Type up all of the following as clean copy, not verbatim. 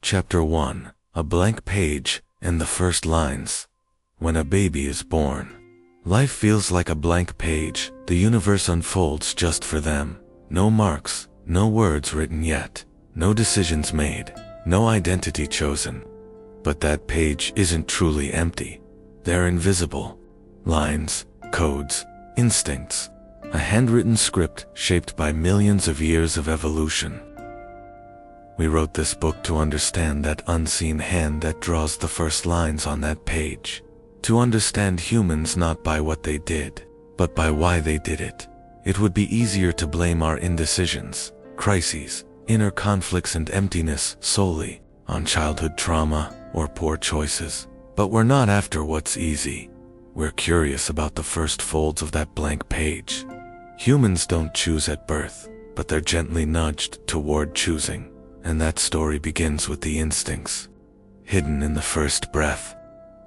Chapter 1. A blank page and the first lines. When a baby is born. Life feels like a blank page. The universe unfolds just for them. No marks, no words written yet, no decisions made, no identity chosen. But that page isn't truly empty. They're invisible. Lines, codes, instincts. A handwritten script shaped by millions of years of evolution. We wrote this book to understand that unseen hand that draws the first lines on that page. To understand humans not by what they did, but by why they did it. It would be easier to blame our indecisions, crises, inner conflicts and emptiness solely on childhood trauma or poor choices. But we're not after what's easy. We're curious about the first folds of that blank page. Humans don't choose at birth, but they're gently nudged toward choosing. And that story begins with the instincts, hidden in the first breath.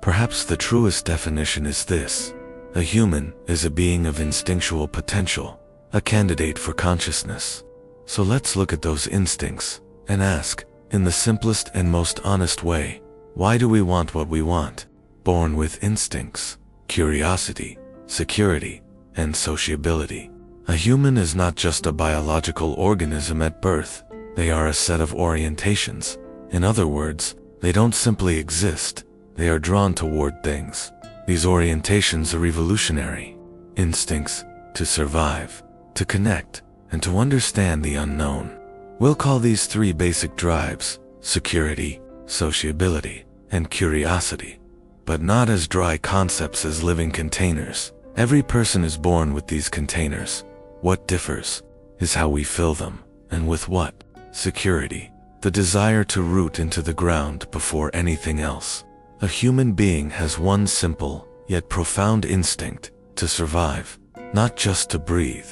Perhaps the truest definition is this: a human is a being of instinctual potential, a candidate for consciousness. So let's look at those instincts and ask, in the simplest and most honest way, why do we want what we want? Born with instincts, curiosity, security, and sociability. A human is not just a biological organism at birth. They are a set of orientations. In other words, they don't simply exist. They are drawn toward things. These orientations are evolutionary. Instincts to survive, to connect, and to understand the unknown. We'll call these three basic drives: security, sociability, and curiosity. But not as dry concepts, as living containers. Every person is born with these containers. What differs is how we fill them, and with what. Security, the desire to root into the ground before anything else. A human being has one simple, yet profound instinct: to survive. Not just to breathe,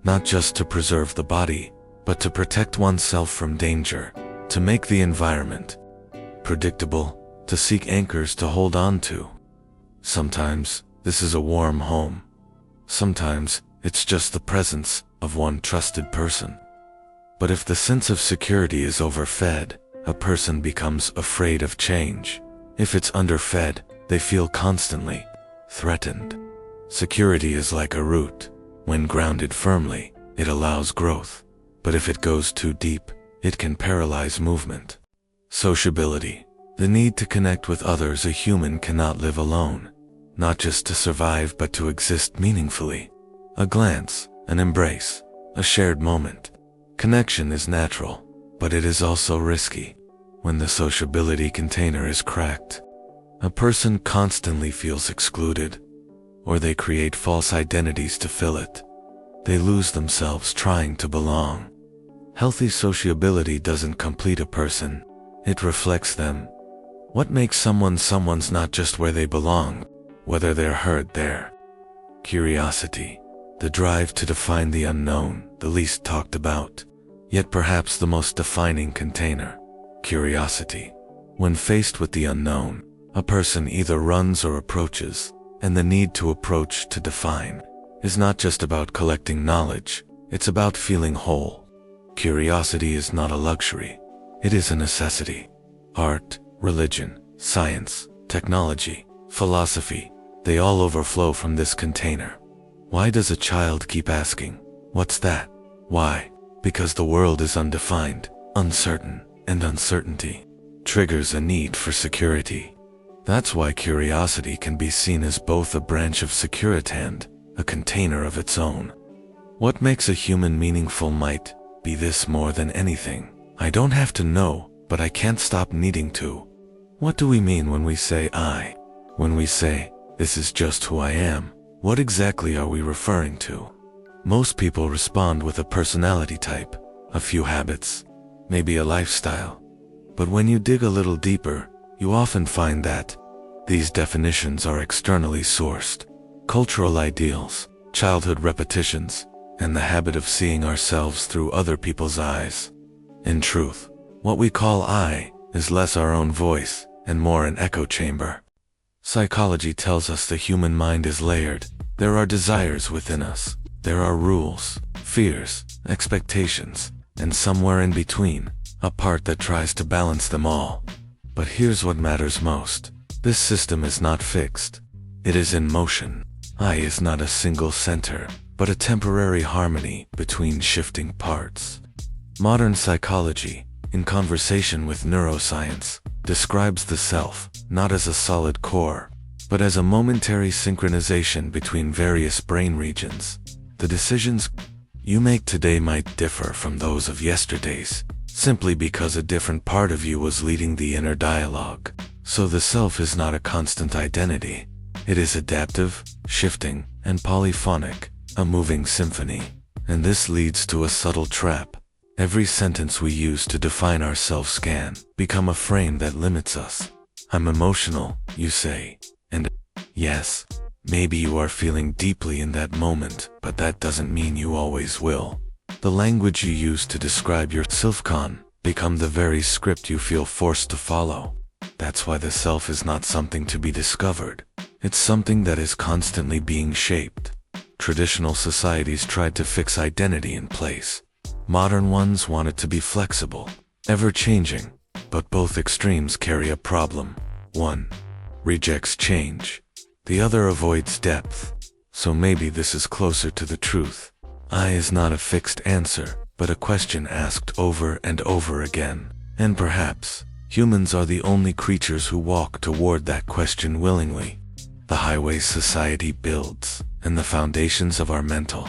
not just to preserve the body, but to protect oneself from danger, to make the environment predictable, to seek anchors to hold on to. Sometimes this is a warm home. Sometimes it's just the presence of one trusted person. But if the sense of security is overfed, a person becomes afraid of change. If it's underfed, they feel constantly threatened. Security is like a root. When grounded firmly, it allows growth. But if it goes too deep, it can paralyze movement. Sociability, the need to connect with others. A human cannot live alone. Not just to survive, but to exist meaningfully. A glance, an embrace, a shared moment. Connection is natural, but it is also risky. When the sociability container is cracked, a person constantly feels excluded, or they create false identities to fill it. They lose themselves trying to belong. Healthy sociability doesn't complete a person, it reflects them. What makes someone's not just where they belong, whether they're heard there. Curiosity, the drive to define the unknown, the least talked about, yet perhaps the most defining container. Curiosity. When faced with the unknown, a person either runs or approaches, and the need to approach, to define, is not just about collecting knowledge, it's about feeling whole. Curiosity is not a luxury, it is a necessity. Art, religion, science, technology, philosophy, they all overflow from this container. Why does a child keep asking, "What's that?" Why? Because the world is undefined, uncertain, and uncertainty triggers a need for security. That's why curiosity can be seen as both a branch of security and a container of its own. What makes a human meaningful might be this: more than anything, I don't have to know, but I can't stop needing to. What do we mean when we say I? When we say, "This is just who I am," what exactly are we referring to? Most people respond with a personality type, a few habits, maybe a lifestyle. But when you dig a little deeper, you often find that these definitions are externally sourced. Cultural ideals, childhood repetitions, and the habit of seeing ourselves through other people's eyes. In truth, what we call I is less our own voice and more an echo chamber. Psychology tells us the human mind is layered. There are desires within us. There are rules, fears, expectations, and somewhere in between, a part that tries to balance them all. But here's what matters most. This system is not fixed. It is in motion. I is not a single center, but a temporary harmony between shifting parts. Modern psychology, in conversation with neuroscience, describes the self not as a solid core, but as a momentary synchronization between various brain regions. The decisions you make today might differ from those of yesterday's, simply because a different part of you was leading the inner dialogue. So the self is not a constant identity. It is adaptive, shifting, and polyphonic, a moving symphony. And this leads to a subtle trap. Every sentence we use to define ourselves can become a frame that limits us. I'm emotional, you say. And yes, maybe you are feeling deeply in that moment, but that doesn't mean you always will. The language you use to describe yourself can become the very script you feel forced to follow. That's why the self is not something to be discovered. It's something that is constantly being shaped. Traditional societies tried to fix identity in place. Modern ones want it to be flexible, ever-changing. But both extremes carry a problem. One rejects change. The other avoids depth. So maybe this is closer to the truth. I is not a fixed answer, but a question asked over and over again. And perhaps humans are the only creatures who walk toward that question willingly. The highways society builds, and the foundations of our mental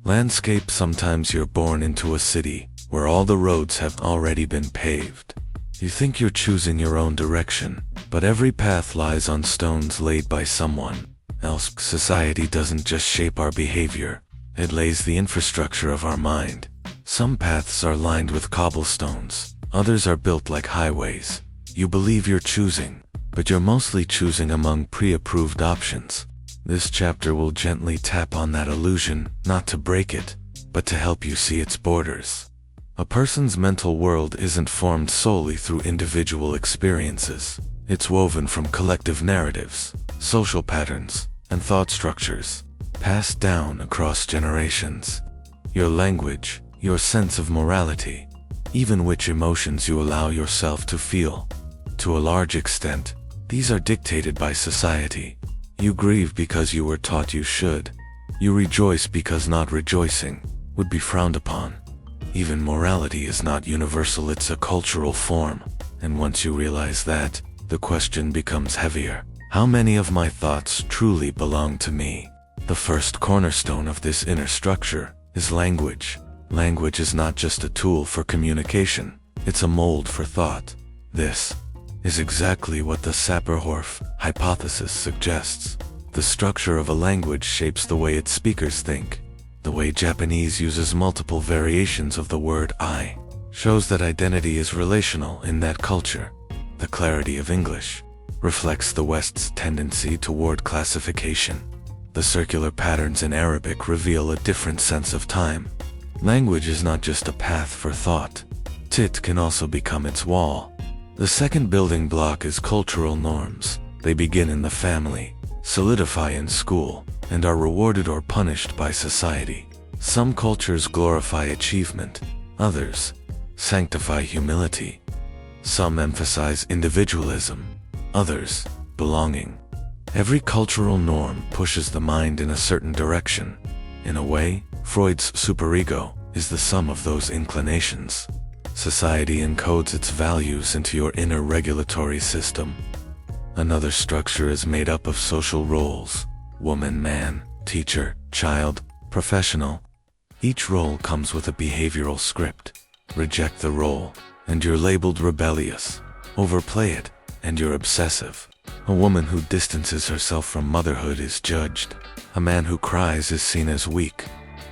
landscape. Sometimes you're born into a city where all the roads have already been paved. You think you're choosing your own direction, but every path lies on stones laid by someone else. Society doesn't just shape our behavior, it lays the infrastructure of our mind. Some paths are lined with cobblestones, others are built like highways. You believe you're choosing, but you're mostly choosing among pre-approved options. This chapter will gently tap on that illusion, not to break it, but to help you see its borders. A person's mental world isn't formed solely through individual experiences. It's woven from collective narratives, social patterns, and thought structures, passed down across generations. Your language, your sense of morality, even which emotions you allow yourself to feel. To a large extent, these are dictated by society. You grieve because you were taught you should. You rejoice because not rejoicing would be frowned upon. Even morality is not universal, it's a cultural form. And once you realize that, the question becomes heavier. How many of my thoughts truly belong to me? The first cornerstone of this inner structure is language. Language is not just a tool for communication, it's a mold for thought. This is exactly what the Sapir-Whorf hypothesis suggests. The structure of a language shapes the way its speakers think. The way Japanese uses multiple variations of the word I shows that identity is relational in that culture. The clarity of English reflects the West's tendency toward classification. The circular patterns in Arabic reveal a different sense of time. Language is not just a path for thought. It can also become its wall. The second building block is cultural norms. They begin in the family, solidify in school, and are rewarded or punished by society. Some cultures glorify achievement, others sanctify humility. Some emphasize individualism, others belonging. Every cultural norm pushes the mind in a certain direction. In a way, Freud's superego is the sum of those inclinations. Society encodes its values into your inner regulatory system. Another structure is made up of social roles: woman, man, teacher, child, professional. Each role comes with a behavioral script. Reject the role, and you're labeled rebellious. Overplay it, and you're obsessive. A woman who distances herself from motherhood is judged. A man who cries is seen as weak.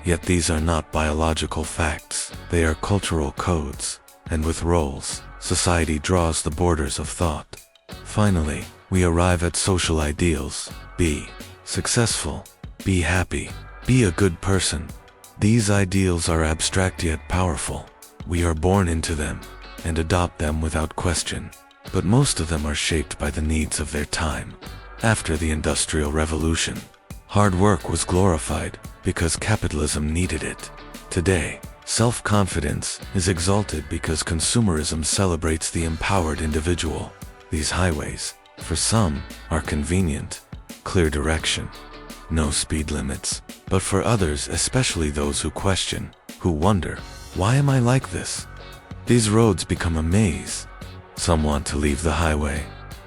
Yet these are not biological facts. They are cultural codes. And with roles, society draws the borders of thought. Finally, we arrive at social ideals. Be successful. Be happy. Be a good person. These ideals are abstract yet powerful. We are born into them and adopt them without question. But most of them are shaped by the needs of their time. After the Industrial Revolution, hard work was glorified because capitalism needed it. Today, Self-confidence is exalted because consumerism celebrates the empowered individual. These highways, for some, are convenient, clear direction, no speed limits. But for others, especially those who question, who wonder, why am I like this? These roads become a maze. Some want to leave the highway,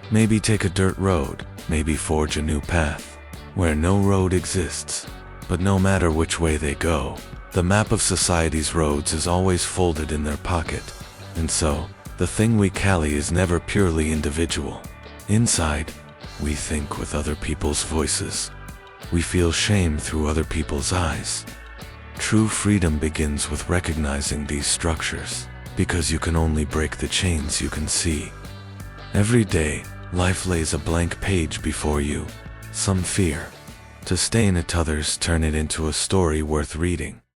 maybe take a dirt road, maybe forge a new path, where no road exists. But no matter which way they go, the map of society's roads is always folded in their pocket. And so, the thing we carry is never purely individual. Inside, we think with other people's voices. We feel shame through other people's eyes. True freedom begins with recognizing these structures, because you can only break the chains you can see. Every day, life lays a blank page before you. Some fear to stain it, others turn it into a story worth reading.